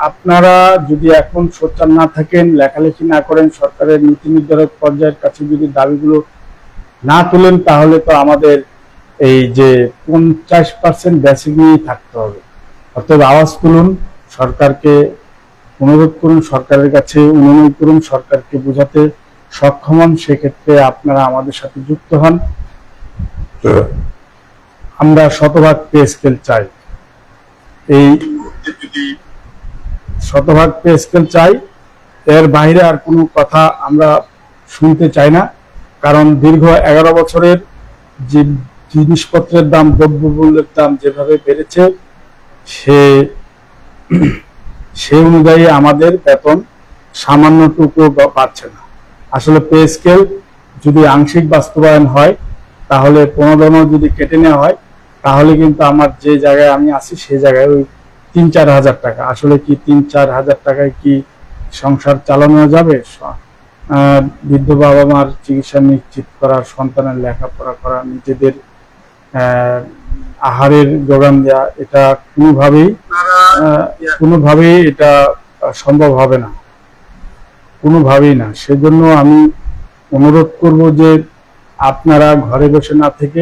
আপনারা যদি এখন সোচ্চার না থাকেন, লেখালেখি না করেন, সরকারের নীতি নির্ধারক পর্যায়ের কাছে যদি দাবিগুলো না তুলেন, তাহলে তো আমাদের এই যে 50% বেসিক নিয়েই থাকতে হবে। অতএব আওয়াজ তুলুন, সরকারকে অনুরোধ করুন, সরকারের কাছে অনুনয় করুন, সরকারকে বোঝাতে সক্ষম হন। সেক্ষেত্রে আপনারা আমাদের সাথে যুক্ত হন। আমরা শতভাগ পে স্কেল চাই, এই শতভাগ পে স্কেল চাই, এর বাইরে আর কোনো কথা আমরা শুনতে চাই না। কারণ দীর্ঘ 11 বছরের যে জিনিসপত্রের দাম, দ্রব্যমূল্যের দাম যেভাবে বেড়েছে, সে অনুযায়ী আমাদের বেতন সামান্যটুকু পাচ্ছে না। আসলে পে স্কেল যদি আংশিক বাস্তবায়ন হয়, তাহলে 15 যদি কেটে নেওয়া হয়, তাহলে কিন্তু আমার যে জায়গায় আমি আছি সেই জায়গায় ওই 3-4 হাজার টাকা, আসলে কি 3-4 হাজার টাকায় কি সংসার চালানো যাবে? বৃদ্ধ বাবা মার চিকিৎসা নিশ্চিত করা, সন্তানের লেখাপড়া করা, নিজেদের আহারের যোগান দেওয়া, এটা কোনোভাবেই এটা সম্ভব হবে না, কোনোভাবেই না। সেজন্য আমি অনুরোধ করব যে আপনারা ঘরে বসে না থেকে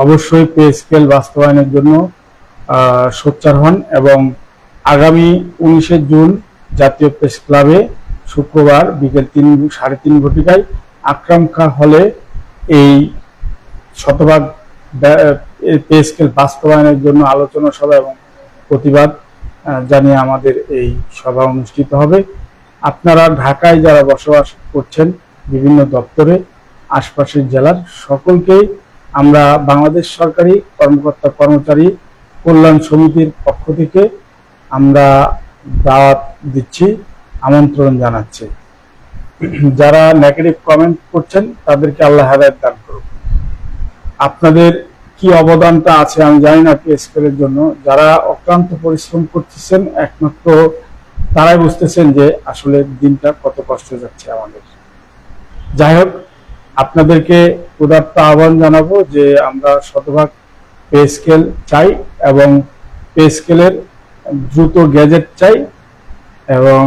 অবশ্যই পে স্কেল বাস্তবায়নের জন্য সোচ্চার হন। এবং আগামী 19 জুন জাতীয় প্রেস ক্লাবে শুক্রবার বিকেল 3:30 ঘটিকায় আকাঙ্ক্ষা হলে এই শতভাগ পে স্কেল বাস্তবায়নের জন্য আলোচনা সভা এবং প্রতিবাদ জানিয়ে আমাদের এই সভা অনুষ্ঠিত হবে। আপনারা ঢাকায় যারা বসবাস করছেন, বিভিন্ন দপ্তরে, আশপাশের জেলার সকলকেই আমরা বাংলাদেশ সরকারি কর্মকর্তা কর্মচারী কল্যাণ সমিতির পক্ষ থেকে আমরা দাওয়াত দিচ্ছি, আমন্ত্রণ জানাচ্ছি। যারা নেগেটিভ কমেন্ট করছেন তাদেরকে আল্লাহ হেদায়েত দান করুন। আপনাদের কি অবদানটা আছে আমি জানি না পে স্কেলের জন্য। যারা অক্লান্ত পরিশ্রম করতেছেন, একমাত্র তারাই বুঝতেছেন যে আসলে দিনটা কত কষ্ট যাচ্ছে আমাদের। যাই হোক, আপনাদেরকে উদাত্ত আহ্বান জানাবো যে আমরা শতভাগ পে স্কেল চাই এবং পে স্কেলের দ্রুত গ্যাজেট চাই এবং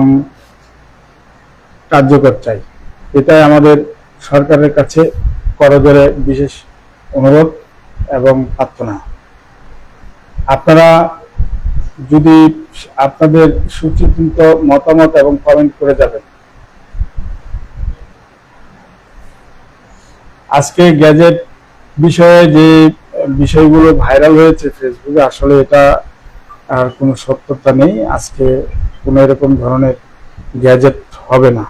কার্যকর চাই। এটাই আমাদের সরকারের কাছে করজোড়ে বিশেষ অনুরোধ এবং প্রার্থনা। আপনারা যদি আপনাদের সুচিন্তিত মতামত এবং কমেন্ট করে যাবেন। আজকে গ্যাজেট বিষয়ে যে বিষয়গুলো ভাইরাল হয়েছে ফেসবুকে, আসলে এটা আর কোনো সত্যতা নেই। আজকে কোনো এরকম ধরনের গ্যাজেট হবে না,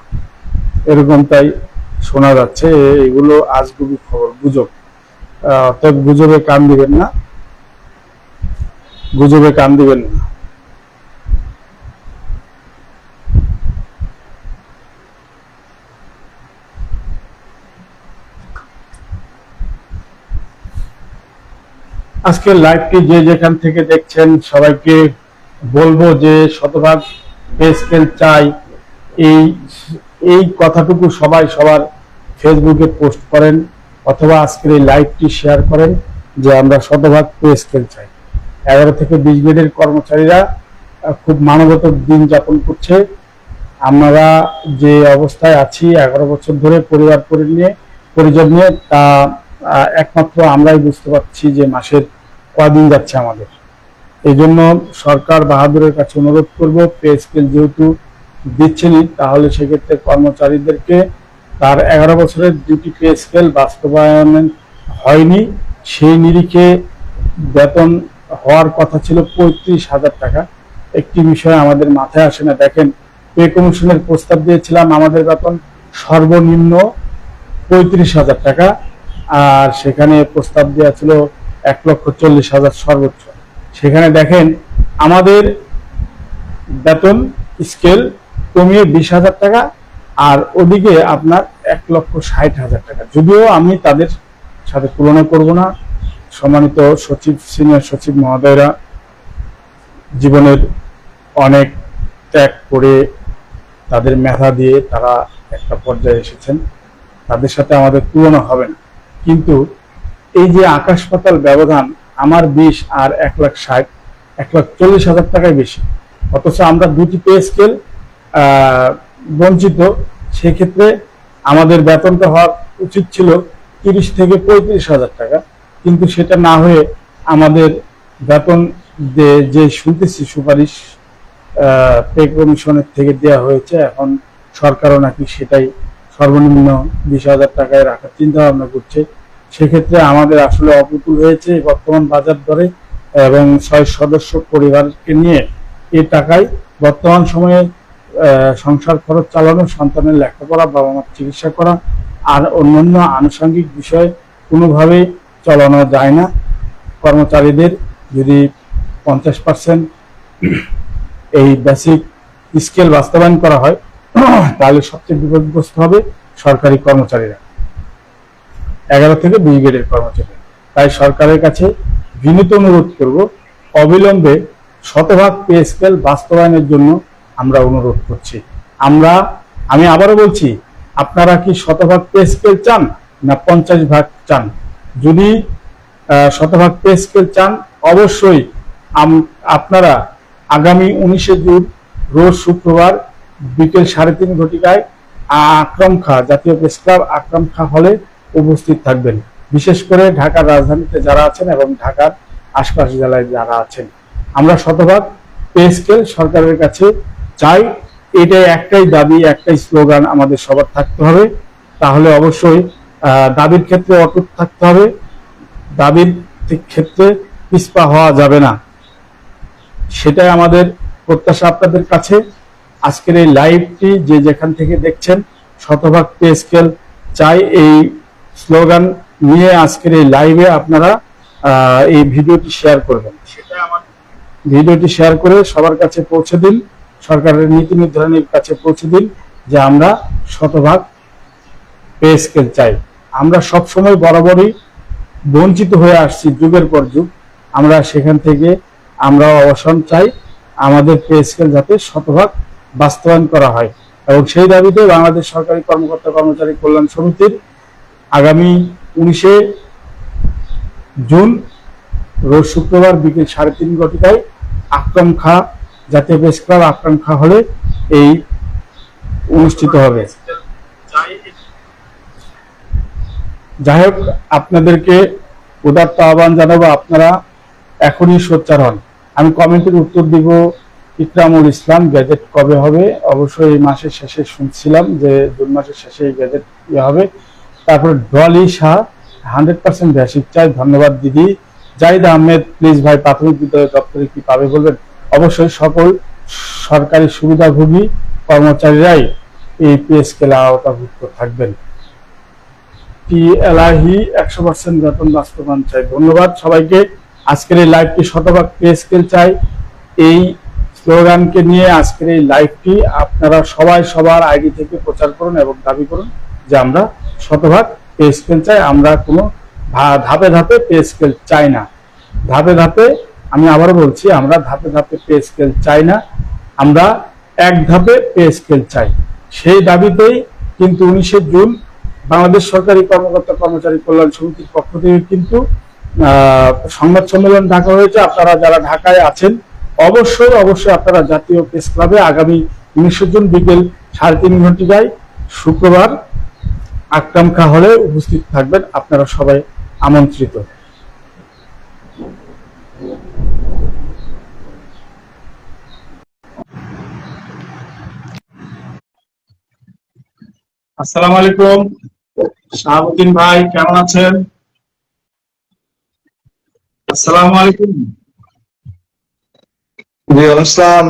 এরকমটাই শোনা যাচ্ছে। এগুলো আজগুবি খবর, গুজব। অতএব গুজবে কান দিবেন না, গুজবে কান দিবেন না। আজকে লাইভটি যে যেখান থেকে দেখছেন সবাইকে বলবো যে শতভাগ পে স্কেল চাই, এই কথাটুকু সবাই সবার ফেসবুকে পোস্ট করেন অথবা আজকের এই লাইভটি শেয়ার করেন যে আমরা শতভাগ পে স্কেল চাই। 11 থেকে 20 গ্রেডের কর্মচারীরা খুব মানবত দিন যাপন করছে। আমরা যে অবস্থায় আছি 11 বছর ধরে পরিজন নিয়ে, তা একমাত্র আমরাই বুঝতে পারছি যে মাসের কদিন যাচ্ছে আমাদের। এই জন্য সরকার বাহাদুরের কাছে অনুরোধ করব, পে স্কেল যেহেতু দিচ্ছেনই, তাহলে সেক্ষেত্রে কর্মচারীদেরকে তার 11 বছরের ডিউটি পে স্কেল বাস্তবায়ন হয়নি, সেই নিরিখে বেতন হওয়ার কথা ছিল 35,000 টাকা। একটি বিষয় আমাদের মাথায় আসে না। দেখেন, পে কমিশনের প্রস্তাব দিয়েছিলাম আমাদের বেতন সর্বনিম্ন 35,000 টাকা, আর সেখানে প্রস্তাব দেওয়া ছিল 1,40,000 সর্বোচ্চ। সেখানে দেখেন আমাদের বেতন স্কেল কমিয়ে 20,000 টাকা, আর ওদিকে আপনার 1,60,000 টাকা। যদিও আমি তাদের সাথে তুলনা করব না, সম্মানিত সচিব, সিনিয়র সচিব মহোদয়রা জীবনের অনেক ত্যাগ করে তাদের মেধা দিয়ে তারা একটা পর্যায়ে এসেছেন, তাদের সাথে আমাদের তুলনা হবে না। কিন্তু এই যে আকাশ পাতাল ব্যবধান, আমার 20 আর 1,60,000, 1,40,000 টাকায় বেশি, অথচ আমরা দুটি পে স্কেল বঞ্চিত। সেক্ষেত্রে আমাদের বেতনটা হওয়া উচিত ছিল 30 থেকে 35,000 টাকা, কিন্তু সেটা না হয়ে আমাদের বেতন যে শুনতেছি সুপারিশ পে কমিশনের থেকে দেওয়া হয়েছে, এখন সরকারও নাকি সেটাই সর্বনিম্ন 20,000 টাকায় রাখার চিন্তা ভাবনা করছে। সেক্ষেত্রে আমাদের আসলে অপ্রতুল হয়েছে বর্তমান বাজার দরে, এবং 6 সদস্য পরিবারকে নিয়ে এই টাকায় বর্তমান সময়ে সংসার খরচ চালানো, সন্তানের লেখাপড়া, বাবা মার চিকিৎসা করা আর অন্যান্য আনুষঙ্গিক বিষয় কোনোভাবেই চালানো যায় না। কর্মচারীদের যদি 50% এই বেসিক স্কেল বাস্তবায়ন করা হয় তাহলে সবচেয়ে বিপদগ্রস্ত হবে সরকারি কর্মচারীরা, 11 থেকে 2 গ্রেডের কর্মচারী। তাই সরকারের কাছে বিনীত অনুরোধ করব, অবিলম্বে শতভাগ পে স্কেল বাস্তবায়নের জন্য আমরা অনুরোধ করছি। আমি আবারও বলছি, আপনারা কি শতভাগ পে স্কেল চান না 50 ভাগ চান? যদি শতভাগ পে স্কেল চান, অবশ্যই আপনারা আগামী 19 জুন রোজ শুক্রবার বিকেল 3:30 ঘটিকায় আকরাম খাঁ জাতীয় প্রেস ক্লাব আকরাম খাঁ হলে উপস্থিত থাকবেন। বিশেষ করে ঢাকার রাজধানীতে যারা আছেন এবং ঢাকার আশপাশ জেলায় যারা আছেন, আমরা শতভাগ পে স্কেল সরকারের কাছে চাই। এটাই একটাই দাবি, একটাই স্লোগান আমাদের সবার থাকতে হবে। তাহলে অবশ্যই দাবির ক্ষেত্রে অটুট থাকতে হবে, দাবির ক্ষেত্রে পিছপা হওয়া যাবে না, সেটাই আমাদের প্রত্যাশা আপনাদের কাছে। আজকের এই লাইভটি যে যেখান থেকে দেখছেন, শতভাগ পে স্কেল চাই এই স্লোগান নিয়ে আজকের এই লাইভে আপনারা এই ভিডিওটি শেয়ার করবেন। ভিডিওটি শেয়ার করে সবার কাছে পৌঁছে দিন, সরকারের নীতি নির্ধারণের কাছে পৌঁছে দিন যে আমরা শতভাগ পে স্কেল চাই। আমরা সবসময় বরাবরই বঞ্চিত হয়ে আসছি যুগের পর যুগ, আমরা সেখান থেকে আমরা অবসান চাই। আমাদের পে স্কেল যাতে শতভাগ বাস্তবায়ন করা হয়, এবং সেই দাবিতে বাংলাদেশ সরকারি কর্মকর্তা কর্মচারী কল্যাণ সমিতির আগামী 19 জুন রোজ শুক্রবার বিকেল 3:30 ঘটিকায় আকরাম খাঁ জাতীয় প্রেস ক্লাব আকরাম খাঁ হলে এই অনুষ্ঠিত হবে। যাই হোক, আপনাদেরকে উদাত্ত আহ্বান জানাবো, আপনারা এখনই সোচ্চার হন। আমি কমেন্টের উত্তর দিব ইকরামুল ইসলাম, গ্যাজেট কবে হবে? অবশ্যই এই মাসের শেষে শুনছিলাম যে জুন মাসের শেষে গ্যাজেট হবে। তারপরে ডলি শাহ 100% বেসিক চাই, ধন্যবাদ দিদি। জাহিদ আহমেদ, প্লিজ ভাই প্রাথমিক বিদ্যালয় দপ্তরে কি পাবে বলবেন? অবশ্যই সকল সরকারি সুবিধাভোগী কর্মচারীরাই এই পে স্কেলে আওতাভুক্ত থাকবেন। টি এলাহি 100% বেতন বাস্তবায়ন চাই, ধন্যবাদ সবাইকে। আজকের এই লাইভটি শতভাগ পে স্কেল চাই, এই স্লোগানকে নিয়ে আজকের এই লাইভটি আপনারা সবাই সবার আইডি থেকে প্রচার করুন এবং দাবি করুন যে আমরা শতভাগ পে স্কেল চাই। আমরা কোনো ধাপে ধাপে পে স্কেল চাই না, ধাপে ধাপে, আমি আবারও বলছি, আমরা ধাপে ধাপে পে স্কেল চাই না, আমরা এক ধাপে পে স্কেল চাই। সেই দাবিতেই কিন্তু 19 জুন বাংলাদেশ সরকারি কর্মকর্তা কর্মচারী কল্যাণ সমিতির পক্ষ থেকে কিন্তু সংবাদ সম্মেলন ডাকা হয়েছে। আপনারা যারা ঢাকায় আছেন অবশ্যই অবশ্যই আপনারা জাতীয় প্রেস ক্লাবে আগামী 19 জুন বিকেল 3:30 ঘটিকায় শুক্রবার আকরাম খাঁ হলে উপস্থিত থাকবেন। আপনারা সবাই আমন্ত্রিত। আসসালামু আলাইকুম, শাহাবুদ্দিন ভাই কেমন আছেন? আসসালামু আলাইকুম। জি আসসালাম।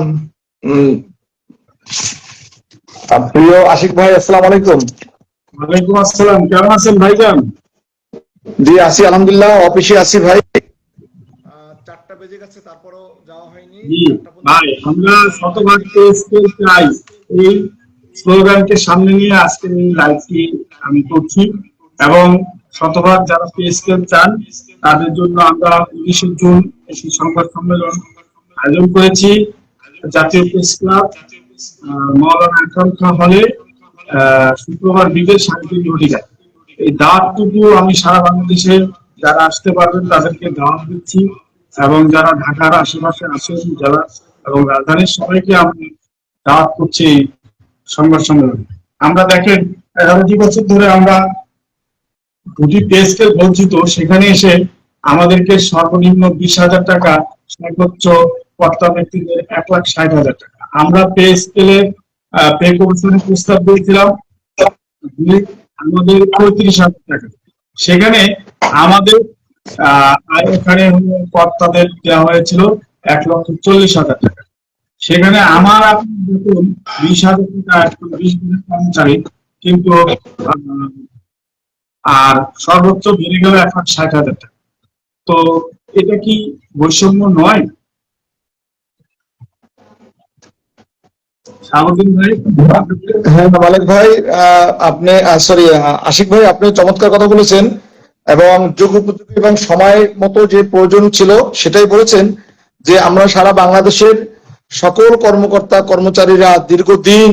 প্রিয় আশিক ভাই, আসসালামু আলাইকুম। ওয়ালাইকুম আসসালাম, কেমন আছেন ভাইজান? জি আছি আলহামদুলিল্লাহ, অফিসে আছি ভাই। 4টা বেজে গেছে, তারপরও যাওয়া হয়নি। ভাই আমরা শতভাগ পে স্কেল চাই, এই স্লোগানকে সামনে নিয়ে আজকে এই লাইভটি আমি করছি, এবং শতভাগ যারা পে স্কেল চান তাদের জন্য আমরা 19 জুন একটি সংবাদ সম্মেলন আয়োজন করেছি জাতীয় প্রেস ক্লাব মাওলানা আকরাম খাঁ হলে শুক্রবার বিকেল 3:30 ঘটিকায়। এই দাওয়াতটুকু আমি সারা বাংলাদেশে যারা আসতে পারবেন তাদেরকে দাওয়াত দিচ্ছি এবং যারা ঢাকার আশেপাশে আছেন যারা এবং রাজধানীর সবাইকে আমরা দাওয়াত করছি এই সংবাদ সম্মেলনে। আমরা দেখেন 11টি বছর ধরে আমরা দুটি পে স্কেল বঞ্চিত, সেখানে এসে আমাদেরকে সর্বনিম্ন 20,000 টাকা, সর্বোচ্চ কর্তা ব্যক্তিদের 1,60,000 টাকা। আমরা পে স্কেলে পে কমিশনের প্রস্তাব দিয়েছিলাম আমাদের 35,000 টাকা, সেখানে আমাদের এখানে কর্তাদের দেওয়া হয়েছিল 1,40,000 টাকা। সেখানে আমার আপনার বেতন 20,000 টাকা, 20 দিনের কর্মচারী, কিন্তু আর সর্বোচ্চ বেড়ে গেল 1,60,000 টাকা। তো এটা কি বৈষম্য নয়? শাহাবুদ্দিন ভাই। হ্যাঁ মালিক ভাই, আপনি সরি আশিক ভাই, আপনি চমৎকার কথা বলেছেন এবং যুগোপযোগী এবং সময় মতো যে প্রয়োজন ছিল সেটাই বলেছেন, যে আমরা সারা বাংলাদেশের সকল কর্মকর্তা কর্মচারীরা দীর্ঘদিন